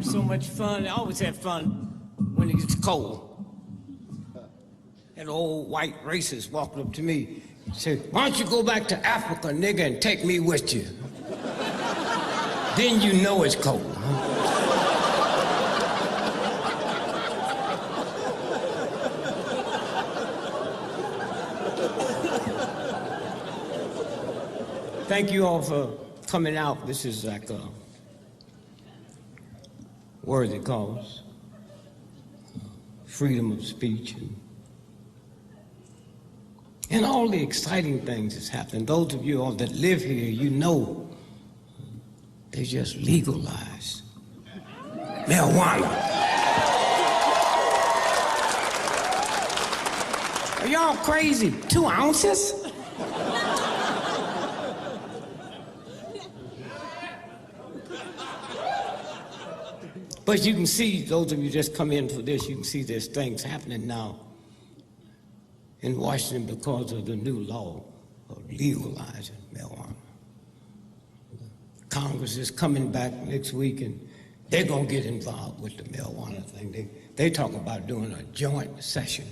so much fun. I always have fun when it gets cold. That old white racist walked up to me and said, "Why don't you go back to Africa, nigga, and take me with you? Then you know it's cold." Thank you all for coming out. This is like a worthy cause. Freedom of speech and all the exciting things that's happening. Those of you all that live here, you know they just legalized marijuana. Are y'all crazy? 2 ounces? But you can see, those of you just come in for this, you can see there's things happening now in Washington because of the new law of legalizing marijuana. Congress is coming back next week and they're gonna get involved with the marijuana thing. They talk about doing a joint session.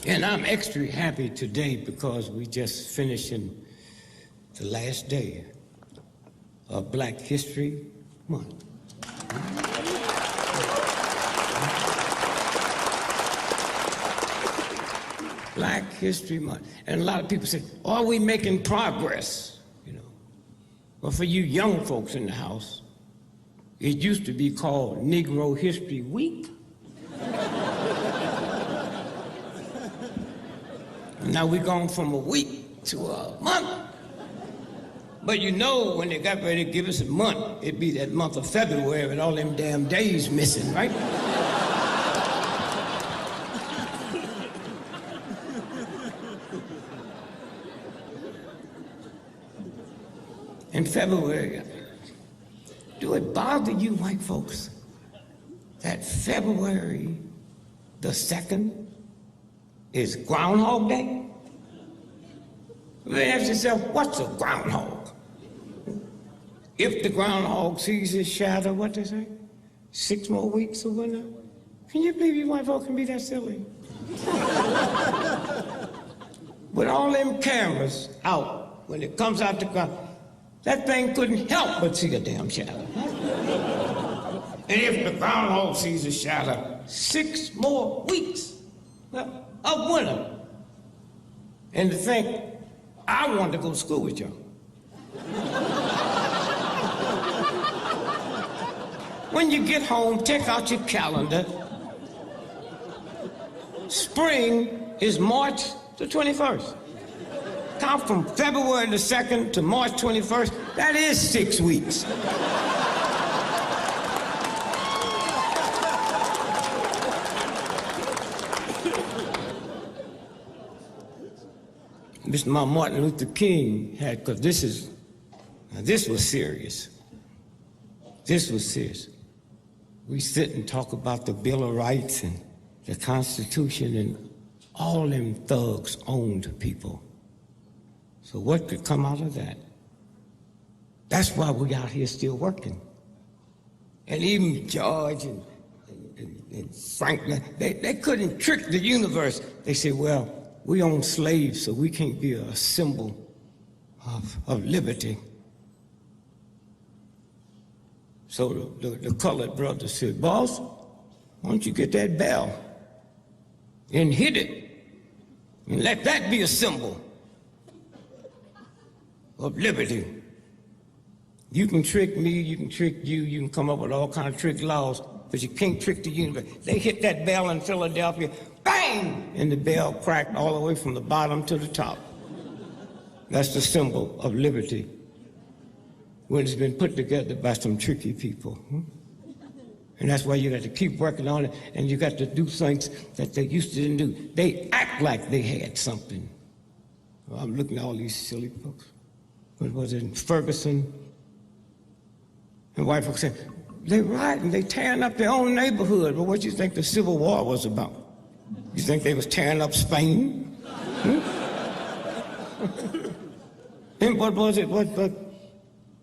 And I'm extra happy today because we just finished in the last day of Black History Month. Black History Month. And a lot of people say, are we making progress? You know. Well, for you young folks in the house, it used to be called Negro History Week. Now we're going from a week to a month. But you know, when they got ready to give us a month, it'd be that month of February with all them damn days missing, right? In February, do it bother you white folks that February the 2nd is Groundhog Day? Then ask yourself, what's a groundhog? If the groundhog sees his shadow, what they say? 6 more weeks or whatnot? Can you believe you white folks can be that silly? With all them cameras out, when it comes out the ground, that thing couldn't help but see a damn shadow. And if the groundhog sees a shadow, 6 more weeks of winter. And to think, I wanted to go to school with y'all. When you get home, take out your calendar. Spring is March the 21st. Count from February the 2nd to March 21st. That is 6 weeks. Mr. Martin Luther King had, because this was serious. This was serious. We sit and talk about the Bill of Rights and the Constitution, and all them thugs owned people. So what could come out of that? That's why we out here still working. And even George and Franklin, they couldn't trick the universe. They said, well, we own slaves, so we can't be a symbol of liberty. So the colored brother said, boss, why don't you get that bell and hit it and let that be a symbol of liberty. You can trick me, you can trick you, you can come up with all kinds of trick laws, but you can't trick the universe. They hit that bell in Philadelphia, bang! And the bell cracked all the way from the bottom to the top. That's the symbol of liberty when it's been put together by some tricky people. And that's why you got to keep working on it, and you got to do things that they used to didn't do. They act like they had something. Well, I'm looking at all these silly folks. What was it, in Ferguson? And white folks say, they're rioting, they tearing up their own neighborhood. But what do you think the Civil War was about? You think they was tearing up Spain? And what was it, what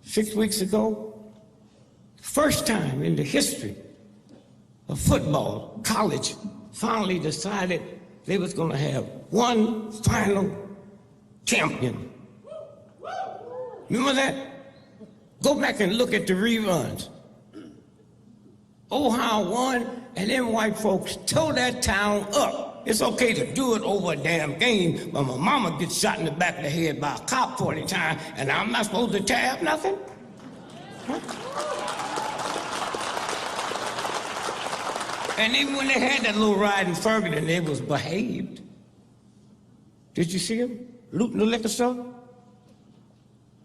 6 weeks ago? First time in the history of football, college finally decided they was gonna have one final champion. Remember that? Go back and look at the reruns. Ohio won, and them white folks tore that town up. It's okay to do it over a damn game, but my mama gets shot in the back of the head by a cop 40 times, and I'm not supposed to tear up nothing? Huh? And even when they had that little ride in Ferguson, they was behaved. Did you see them looting the liquor store?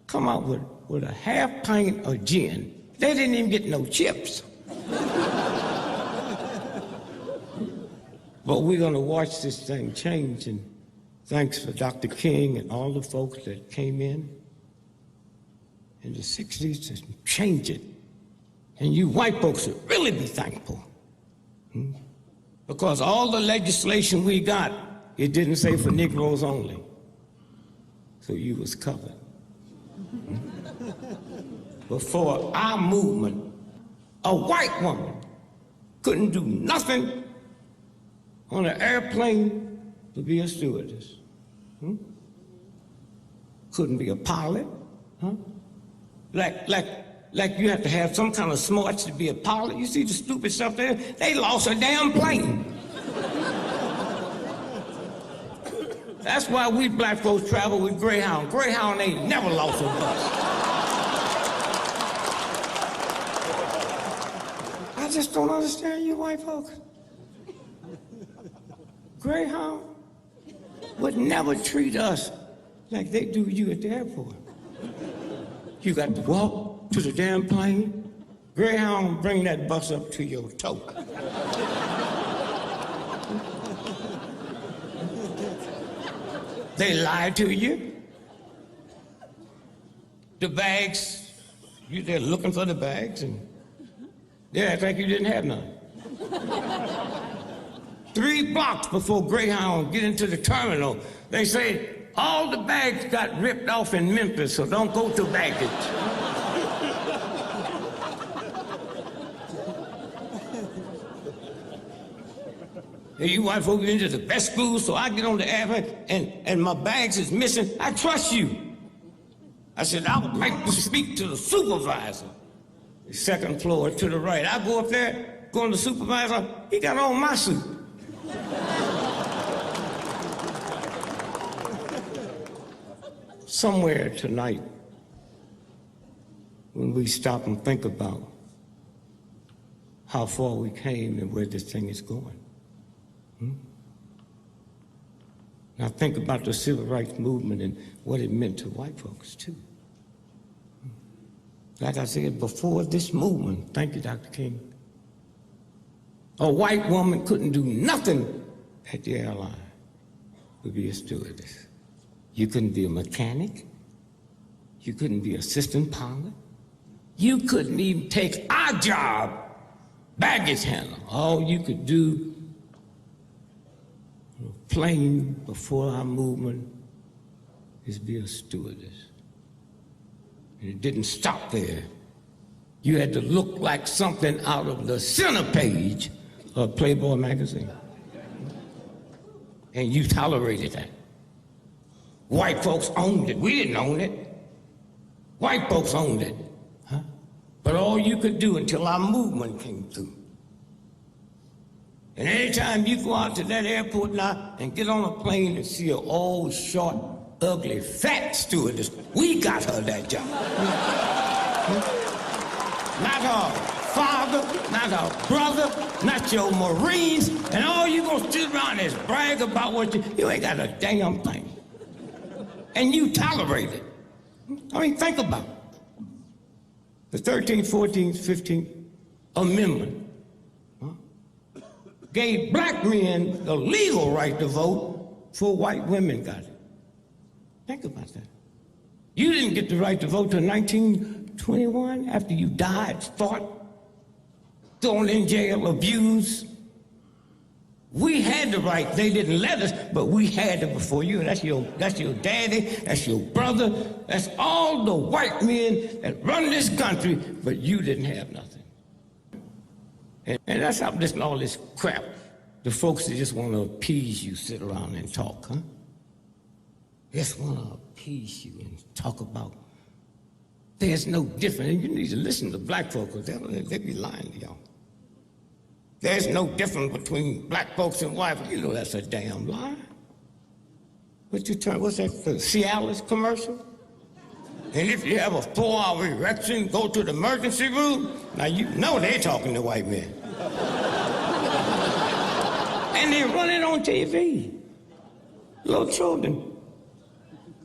Come out with a half pint of gin. They didn't even get no chips. But we're gonna watch this thing change, and thanks for Dr. King and all the folks that came in the 60s to change it. And you white folks should really be thankful. Because all the legislation we got, it didn't say for Negroes only. So you was covered. Before our movement, a white woman couldn't do nothing on an airplane to be a stewardess. Couldn't be a pilot, huh? Like you have to have some kind of smarts to be a pilot. You see the stupid stuff there? They lost a damn plane. That's why we black folks travel with Greyhound. Greyhound ain't never lost a bus. I just don't understand you white folks. Greyhound would never treat us like they do you at the airport. You got to walk to the damn plane. Greyhound bring that bus up to your toe. They lie to you. The bags, they're looking for the bags, and they act like you didn't have none. 3 blocks before Greyhound get into the terminal, they say, all the bags got ripped off in Memphis, so don't go to baggage. Hey, you white folks into the best schools, so I get on the airplane and my bags is missing. I trust you. I said, I would like to speak to the supervisor. The 2nd floor to the right. I go up there, go to the supervisor, he got on my suit. Somewhere tonight, when we stop and think about how far we came and where this thing is going. Now think about the civil rights movement and what it meant to white folks too. Like I said, before this movement, thank you, Dr. King, a white woman couldn't do nothing at the airline to be a stewardess. You couldn't be a mechanic. You couldn't be assistant pilot. You couldn't even take our job, baggage handler. All you could do, plane before our movement, is be a stewardess. And it didn't stop there. You had to look like something out of the center page of Playboy magazine. And you tolerated that. White folks owned it. We didn't own it. White folks owned it. Huh? But all you could do until our movement came through. And anytime you go out to that airport now and get on a plane and see an old, short, ugly, fat stewardess, we got her that job. Not her father, not her brother, not your Marines, and all you gonna sit around is brag about what you ain't got a damn thing. And you tolerate it. I mean, think about it. The 13th, 14th, 15th Amendment gave black men the legal right to vote before white women got it. Think about that. You didn't get the right to vote till 1921 after you died, fought, thrown in jail, abused. We had the right. They didn't let us, but we had it before you. That's your daddy, that's your brother, that's all the white men that run this country, but you didn't have nothing. And that's how listening to all this crap. The folks that just want to appease you sit around and talk, huh? Just want to appease you and talk about there's no difference. And you need to listen to black folks, because they be lying to y'all. There's no difference between black folks and white folks. You know that's a damn lie. What's that, the Cialis commercial? And if you have a 4-hour erection, go to the emergency room. Now you know they're talking to white men. And they run it on TV. Little children.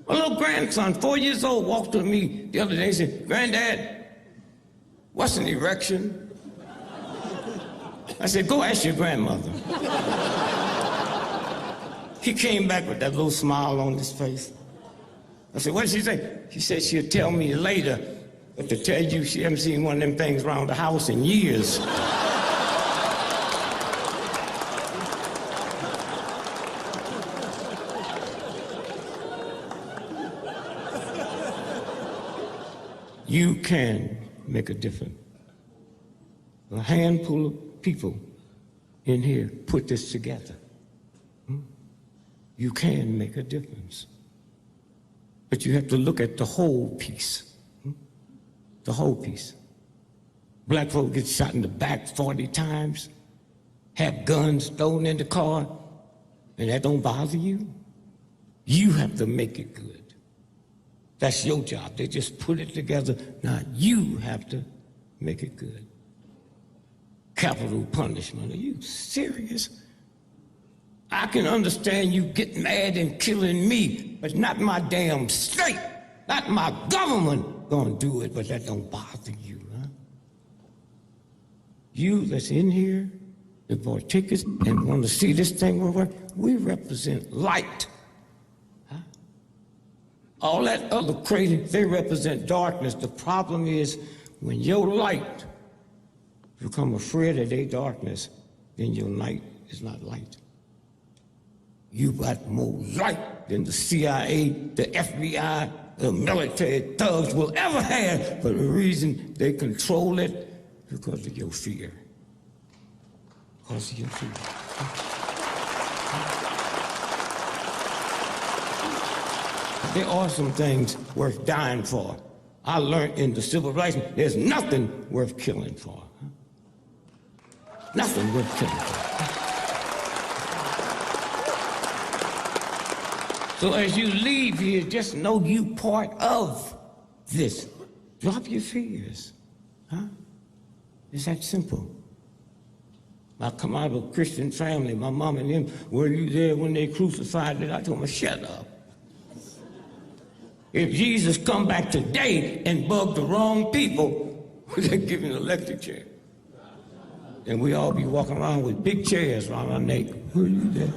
My little grandson, 4 years old, walked to me the other day and said, "Granddad, what's an erection?" I said, "Go ask your grandmother." He came back with that little smile on his face. I said, "What did she say?" She said she'll tell me later, but to tell you she hasn't seen one of them things around the house in years. You can make a difference. A handful of people in here put this together. You can make a difference. But you have to look at the whole piece. The whole piece. Black folk get shot in the back 40 times, have guns thrown in the car, and that don't bother you? You have to make it good. That's your job. They just put it together. Now you have to make it good. Capital punishment. Are you serious? I can understand you getting mad and killing me, but not my damn state, not my government gonna do it, but that don't bother you, huh? You that's in here, that bought tickets and want to see this thing work, we represent light. All that other crazy, they represent darkness. The problem is when your light become afraid of their darkness, then your light is not light. You got more light than the CIA, the FBI, the military thugs will ever have. But the reason they control it, because of your fear. Because of your fear. There are some things worth dying for. I learned in the civil rights, there's nothing worth killing for. Nothing worth killing for. So as you leave here, just know you part of this. Drop your fears. Huh? It's that simple. I come out of a Christian family. My mom and them, were you there when they crucified it? I told them, shut up. If Jesus come back today and bug the wrong people, they give him an electric chair. And we all be walking around with big chairs around our neck. Were you there?